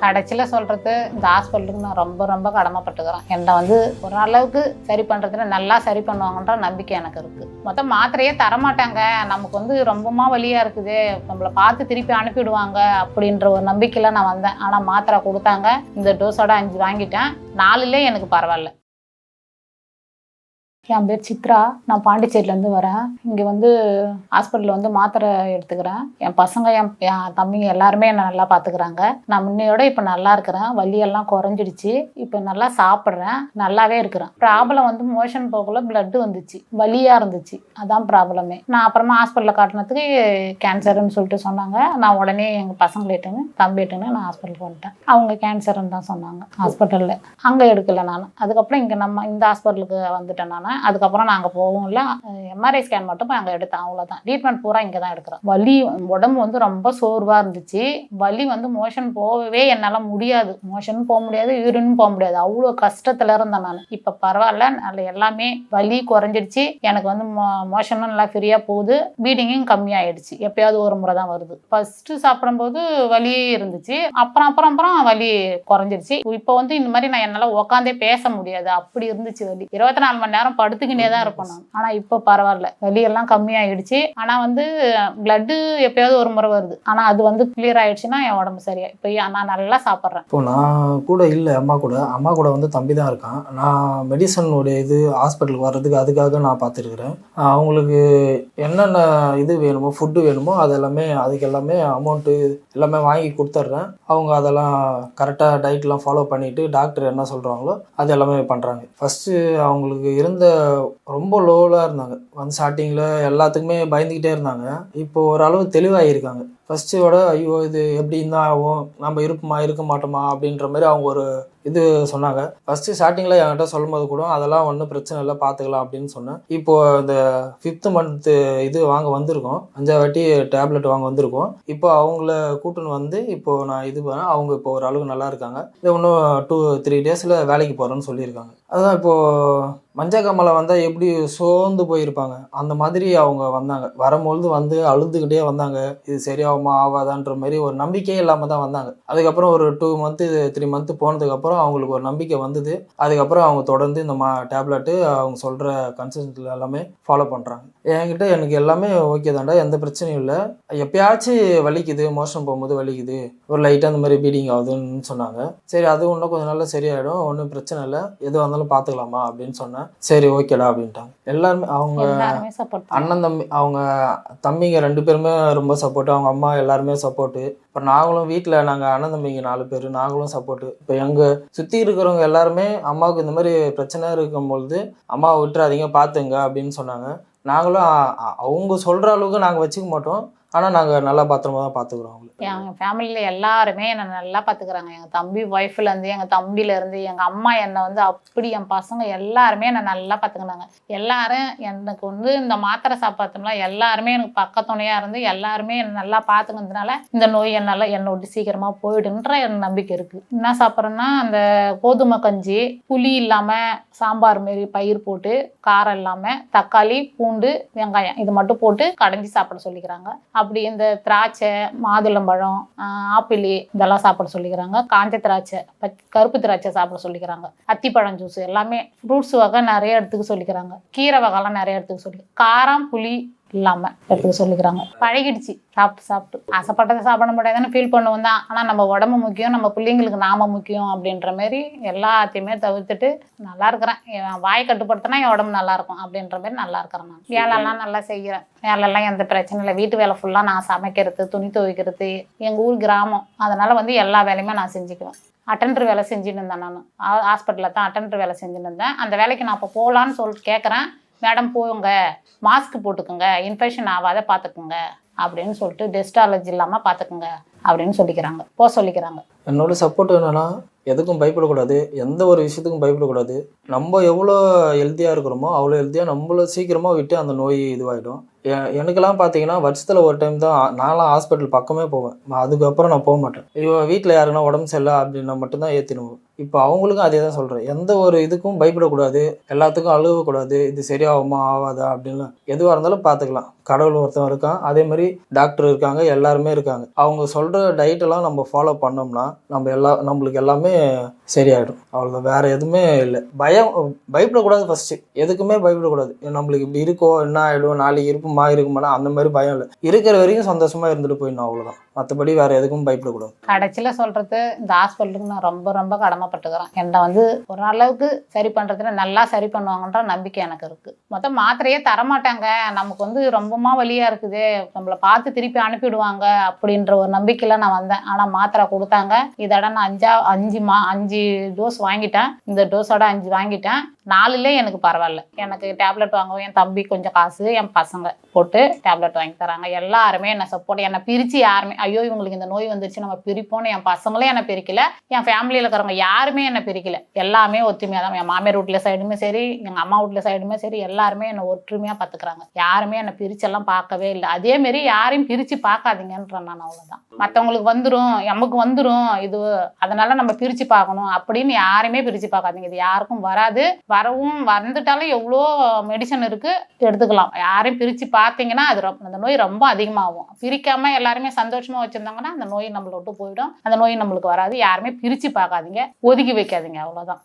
கடைசியில் சொல்கிறது, இந்த ஹாஸ்பிட்டலுக்கு நான் ரொம்ப ரொம்ப கடமைப்பட்டுக்கிறேன். என்னை வந்து ஓரளவுக்கு சரி பண்ணுறதுல நல்லா சரி பண்ணுவாங்கன்ற நம்பிக்கை எனக்கு இருக்குது. மொத்தம் மாத்திரையே தரமாட்டாங்க, நமக்கு வந்து ரொம்பமா வலியாக இருக்குது, நம்மளை பார்த்து திருப்பி அனுப்பிவிடுவாங்க அப்படின்ற ஒரு நம்பிக்கையில் நான் வந்தேன். ஆனால் மாத்திரை கொடுத்தாங்க, இந்த டோஸோட 5 வாங்கிட்டேன். 4லே எனக்கு பரவாயில்ல. என் பேர் சித்ரா, நான் பாண்டிச்சேரியிலேருந்து வரேன். இங்கே வந்து ஹாஸ்பிட்டலில் வந்து மாத்திரை எடுத்துக்கிறேன். என் பசங்க என் தம்பிங்க எல்லாருமே என்னை நல்லா பார்த்துக்கிறாங்க. நான் முன்னையோட இப்போ நல்லா இருக்கிறேன். வலியெல்லாம் குறைஞ்சிடுச்சு. இப்போ நல்லா சாப்பிட்றேன், நல்லாவே இருக்கிறேன். ப்ராப்ளம் வந்து மோஷன் போகல, பிளட்டு வந்துச்சு, வலியாக இருந்துச்சு, அதான் ப்ராப்ளமே. நான் அப்புறமா ஹாஸ்பிட்டலில் காட்டினதுக்கு கேன்சர்னு சொல்லிட்டு சொன்னாங்க. நான் உடனே எங்கள் பசங்கள்கிட்டன்னு தம்பிகிட்டன்னு நான் ஹாஸ்பிட்டலுக்கு வந்துட்டேன். அவங்க கேன்சர்னு தான் சொன்னாங்க ஹாஸ்பிட்டலில். அங்கே எடுக்கலை நான். அதுக்கப்புறம் இங்கே நம்ம இந்த ஹாஸ்பிட்டலுக்கு வந்துட்டேன் நான். அதுக்கப்புறம் நாங்கள் போவோம் இல்லை, எம்ஆர்ஐ ஸ்கேன் மட்டும் போய் அங்கே எடுத்தேன், அவ்வளோதான். ட்ரீட்மெண்ட் பூரா இங்கே தான் எடுக்கிறோம். வலி, உடம்பு வந்து ரொம்ப சோர்வாக இருந்துச்சு. வலி வந்து மோஷன் போகவே என்னால் முடியாது, மோஷனும் போக முடியாது, யூரினும் போக முடியாது, அவ்வளோ கஷ்டத்தில் இருந்தேன் நான். இப்போ பரவாயில்ல, நல்ல எல்லாமே வலி குறைஞ்சிடுச்சு. எனக்கு வந்து மோஷனும் நல்லா ஃப்ரீயாக போகுது, ப்ளீடிங்கும் கம்மியாகிடுச்சு. எப்பயாவது ஒரு முறை தான் வருது. ஃபஸ்ட்டு சாப்பிடும்போது வலியே இருந்துச்சு, அப்புறம் வலி குறைஞ்சிடுச்சு. இப்போ வந்து இந்த மாதிரி நான் என்னால் உட்காந்தே பேச முடியாது, அப்படி இருந்துச்சு வலி. 24 மணி நேரம் படுத்துக்கினே தான் இருப்பேன் நான். ஆனால் இப்போ பரவாயில்ல, வலியெல்லாம் கம்மியாயிடுச்சு. ஆனால் வந்து பிளட்டு எப்பயாவது ஒரு முறை வருது, ஆனால் அது வந்து கிளியர் ஆயிடுச்சுன்னா என் உடம்பு சரியா. இப்போ நான் நல்லா சாப்பிட்றேன். இப்போ நான் கூட இல்லை, அம்மா கூட வந்து தம்பி தான் இருக்கான். நான் மெடிசனுடைய இது ஹாஸ்பிட்டலுக்கு வர்றதுக்கு அதுக்காக நான் பார்த்துருக்குறேன். அவங்களுக்கு என்னென்ன இது வேணுமோ, ஃபுட்டு வேணுமோ அதெல்லாமே, அதுக்கு எல்லாமே அமௌண்ட்டு எல்லாமே வாங்கி கொடுத்துட்றேன். அவங்க அதெல்லாம் கரெக்டாக டயட்லாம் ஃபாலோ பண்ணிவிட்டு டாக்டர் என்ன சொல்கிறாங்களோ அது எல்லாமே பண்ணுறாங்க. ஃபஸ்ட்டு அவங்களுக்கு இருந்த ரொம்ப லோவாக இருந்தாங்க, வந்து ஸ்டார்டிங்கில் எல்லாத்துக்குமே பயந்துக்கிட்டே இருந்தாங்க. இப்போ ஓரளவு தெளிவாகிருக்காங்க. ஃபஸ்ட்டு விட ஐயோ இது எப்படி தான் ஆகும், நம்ம இருப்போமா இருக்க மாட்டோமா அப்படின்ற மாதிரி அவங்க ஒரு இது சொன்னாங்க. ஃபஸ்ட்டு ஸ்டார்டிங்கில் என்கிட்ட சொல்லும் போது கூட அதெல்லாம் ஒன்றும் பிரச்சனை இல்லை, பார்த்துக்கலாம் அப்படின்னு சொன்னேன். இப்போது இந்த 5th மந்த்து இது வாங்க வந்திருக்கோம், 5ஆவது வாட்டி டேப்லெட் வாங்க வந்திருக்கோம். இப்போ அவங்கள கூட்டுன்னு வந்து இப்போது நான் இது பண்ணேன். அவங்க இப்போ ஓரளவுக்கு நல்லா இருக்காங்க. இது இன்னும் 2-3 டேஸில் வேலைக்கு போகிறேன்னு சொல்லியிருக்காங்க. அதுதான் இப்போது மஞ்சக்காமலை வந்தால் எப்படி சோர்ந்து போயிருப்பாங்க, அந்த மாதிரி அவங்க வந்தாங்க. வரும்பொழுது வந்து அழுதுகிட்டே வந்தாங்க, இது சரியாகுமா ஆகாதான்ற மாதிரி ஒரு நம்பிக்கையே இல்லாமல் தான் வந்தாங்க. அதுக்கப்புறம் ஒரு 2 மந்த்து 3 மந்த்து போனதுக்கப்புறம் அவங்களுக்கு ஒரு நம்பிக்கை வந்தது. அதுக்கப்புறம் அவங்க தொடர்ந்து இந்த டேப்லெட்டு அவங்க சொல்கிற கன்சல்ட்டில் எல்லாமே ஃபாலோ பண்ணுறாங்க. என்கிட்ட எனக்கு எல்லாமே ஓகே தாண்டா, எந்த பிரச்சனையும் இல்லை. எப்பயாச்சும் வலிக்குது, மோஷன் போகும்போது வலிக்குது, ஒரு லைட்டாக அந்த மாதிரி பீடிங் ஆகுதுன்னு சொன்னாங்க. சரி, அது இன்னும் கொஞ்சம் நாளில் சரியாயிடும், ஒன்றும் பிரச்சனை இல்லை, எது வந்தாலும் பார்த்துக்கலாமா அப்படின்னு சொன்னேன். சரி ஓகேடா அப்படின்ட்டாங்க. எல்லாருமே அவங்க அண்ணன் தம்பி, அவங்க தம்பிங்க 2 பேருமே ரொம்ப சப்போர்ட்டு, அவங்க அம்மா எல்லாருமே சப்போர்ட்டு. இப்போ நாங்களும் வீட்டில் நாங்கள் அண்ணன் தம்பிங்க 4 பேர், நாங்களும் சப்போர்ட்டு. இப்போ எங்கள் சுற்றி இருக்கிறவங்க எல்லாருமே அம்மாவுக்கு இந்த மாதிரி பிரச்சனை இருக்கும்பொழுது அம்மாவை விட்டுறாதீங்க, பார்த்துங்க அப்படின்னு சொன்னாங்க. நாங்களும் அவங்க சொல்கிற அளவுக்கு நாங்கள் வச்சுக்க மாட்டோம், ஆனால் நாங்கள் நல்லா பத்திரமா தான் பார்த்துக்குறோம். அவங்களுக்கு எங்கள் ஃபேமிலியில் எல்லாருமே என்னை நல்லா பார்த்துக்கிறாங்க. எங்கள் தம்பி ஒய்ஃப்லேருந்து, எங்கள் தம்பியிலேருந்து, எங்கள் அம்மா என்னை வந்து அப்படி, என் பசங்க எல்லாருமே என்னை நல்லா பார்த்துக்கினாங்க. எல்லாரும் எனக்கு வந்து இந்த மாத்திரை சாப்பிட்றதுலாம் எல்லாருமே எனக்கு பக்கத்துணையாக இருந்து எல்லாருமே என்னை நல்லா பார்த்துக்கிறதுனால இந்த நோய் என்னை விட்டு சீக்கிரமாக போயிடுன்ற எனக்கு நம்பிக்கை இருக்குது. என்ன சாப்பிட்றேன்னா, அந்த கோதுமை கஞ்சி, புளி இல்லாமல் சாம்பார் மாரி பயிர் போட்டு, காரம் இல்லாமல் தக்காளி, பூண்டு, வெங்காயம் இது மட்டும் போட்டு கடைஞ்சி சாப்பிட சொல்லிக்கிறாங்க. அப்படி இந்த திராட்சை, மாதுளம்பழம், ஆப்பிள் இதெல்லாம் சாப்பிட சொல்லிக்கிறாங்க. காஞ்ச திராட்சை, கருப்பு திராட்சை சாப்பிட சொல்லிக்கிறாங்க. அத்திப்பழம் ஜூஸ் எல்லாமே, ஃப்ரூட்ஸ் வகை நிறைய எடுத்துக்க சொல்லிக்கிறாங்க. கீரை வகைலாம் நிறைய எடுத்துக்க சொல்லி, காரம் புளி இல்லாமல் எடுத்துக்க சொல்லிக்கிறாங்க. பழகிடுச்சு, சாப்பிட்டு ஆசைப்பட்டதை சாப்பிட முடியாதுன்னு ஃபீல் பண்ணுவோம் தான். ஆனால் நம்ம உடம்பு முக்கியம், நம்ம பிள்ளைங்களுக்கு நாம முக்கியம் அப்படின்ற மாதிரி எல்லாத்தையுமே தவிர்த்துட்டு நல்லா இருக்கிறேன். என் வாய் கட்டுப்படுத்தினா என் உடம்பு நல்லா இருக்கும் அப்படின்ற மாதிரி நல்லா இருக்கிறேன். நான் வேலைலாம் நல்லா செய்கிறேன், வேலைலாம் எந்த பிரச்சனை இல்லை. வீட்டு வேலை ஃபுல்லாக நான் சமைக்கிறது, துணி துவைக்கிறது. எங்கள் ஊர் கிராமம், அதனால் வந்து எல்லா வேலையுமே நான் செஞ்சுக்குவேன். அட்டெண்டர் வேலை செஞ்சுன்னு இருந்தேன், நான் ஹாஸ்பிட்டலில் தான் அட்டெண்டர் வேலை செஞ்சுன்னு இருந்தேன். அந்த வேலைக்கு நான் இப்போ போகலான்னு சொல்லிட்டு கேட்குறேன். மேடம் போங்க, மாஸ்க் போட்டுக்குங்க, இன்ஃபெக்ஷன் ஆகாத பார்த்துக்குங்க அப்படின்னு சொல்லிட்டு, டெஸ்ட் அலர்ஜி இல்லாமல் பார்த்துக்குங்க அப்படின்னு சொல்லிக்கிறாங்க, போக சொல்லிக்கிறாங்க. என்னோட சப்போர்ட் என்னன்னா, எதுக்கும் பயப்படக்கூடாது, எந்த ஒரு விஷயத்துக்கும் பயப்படக்கூடாது. நம்ம எவ்வளோ ஹெல்த்தியாக இருக்கிறோமோ அவ்வளோ ஹெல்த்தியாக நம்மள சீக்கிரமாக விட்டு அந்த நோய் இதுவாகிடும். எனக்கெல்லாம் பார்த்தீங்கன்னா வருஷத்தில் ஒரு டைம் தான் நான்லாம் ஹாஸ்பிட்டல் பக்கமே போவேன். அதுக்கப்புறம் நான் போக மாட்டேன். வீட்டில் யாருன்னா உடம்பு சரியில்லை அப்படின்னா மட்டும்தான் ஏற்றினுவோம். இப்போ அவங்களுக்கும் அதே தான் சொல்கிறேன். எந்த ஒரு இதுக்கும் பயப்படக்கூடாது, எல்லாத்துக்கும் அழுகக்கூடாது, இது சரியாகுமா ஆகாதா அப்படின்னு. எதுவாக இருந்தாலும் பார்த்துக்கலாம். கடவுள் ஒருத்தன் இருக்கான், அதே மாதிரி டாக்டர் இருக்காங்க, எல்லாருமே இருக்காங்க. அவங்க சொல்கிற டயட்டெல்லாம் நம்ம ஃபாலோ பண்ணோம்னா நம்மளுக்கு எல்லாமே சரியாயிடும். அவ்வளோதான், வேறு எதுவுமே இல்லை. பயப்படக்கூடாது. ஃபஸ்ட்டு எதுக்குமே பயப்படக்கூடாது. நம்மளுக்கு இப்படி இருக்கோ, என்ன ஆகிடும், நாளைக்கு இருக்குமானா அந்த மாதிரி பயம் இல்லை. இருக்கிற வரைக்கும் சந்தோஷமாக இருந்துட்டு போயிடணும், அவ்வளோதான். மற்றபடி வேறு எதுக்கும் பயப்படக்கூடாது. கடைசியில் சொல்கிறது, இந்த ஹாஸ்பிட்டலுக்கு நான் ரொம்ப ரொம்ப கடமைப்பட்டுக்கிறேன். என்னை வந்து ஓரளவுக்கு சரி பண்ணுறதுல நல்லா சரி பண்ணுவாங்கன்ற நம்பிக்கை எனக்கு இருக்குது. மொத்தம் மாத்திரையே தரமாட்டாங்க, நமக்கு வந்து ரொம்பமா வலியாக இருக்குது, நம்மளை பார்த்து திருப்பி அனுப்பிடுவாங்க அப்படின்ற ஒரு நம்பிக்கையில் நான் வந்தேன். ஆனால் மாத்திரை கொடுத்தாங்க. இதோட நான் 5 டோஸ் வாங்கிட்டேன். இந்த டோஸோட 5 வாங்கிட்டேன். 4லே எனக்கு பரவாயில்ல. எனக்கு டேப்லெட் வாங்கவும் என் தம்பி கொஞ்சம் காசு, என் பசங்க போட்டு டேப்லெட் வாங்கி தராங்க. எல்லாருமே என்னை சப்போர்ட். என்னை பிரித்து யாருமே ஐயோ இவங்களுக்கு இந்த நோய் வந்துருச்சு நம்ம பிரிப்போன்னு என் பசங்களே என்னை பிரிக்கல, என் ஃபேமிலியில் இருக்கிறவங்க யாருமே என்னை பிரிக்கல. எல்லாமே ஒற்றுமையாக தான். என் மாமியார் வீட்டில் சைடுமே சரி, எங்கள் அம்மா வீட்டில் சைடுமே சரி, எல்லாருமே என்னை ஒற்றுமையாக பார்த்துக்கிறாங்க. யாருமே என்னை பிரிச்செல்லாம் பார்க்கவே இல்லை. அதேமாரி யாரையும் பிரித்து பார்க்காதீங்கன்றேன் நான். அவ்வளோதான். மற்றவங்களுக்கு வந்துடும், எமக்கு வந்துடும் இது, அதனால நம்ம பிரித்து பார்க்கணும் அப்படின்னு யாருமே பிரித்து பார்க்காதீங்க. இது யாருக்கும் வராது. வந்துட்டாலும் எவ்வளோ மெடிசன் இருக்குது, எடுத்துக்கலாம். யாரையும் பிரித்து பார்த்தீங்கன்னா அது அந்த நோய் ரொம்ப அதிகமாகும். பிரிக்காமல் எல்லாருமே சந்தோஷமாக வச்சுருந்தாங்கன்னா அந்த நோய் நம்மளை விட்டு போயிடும். அந்த நோய் நம்மளுக்கு வராது. யாருமே பிரித்து பார்க்காதீங்க, ஒதுக்கி வைக்காதீங்க, அவ்வளோதான்.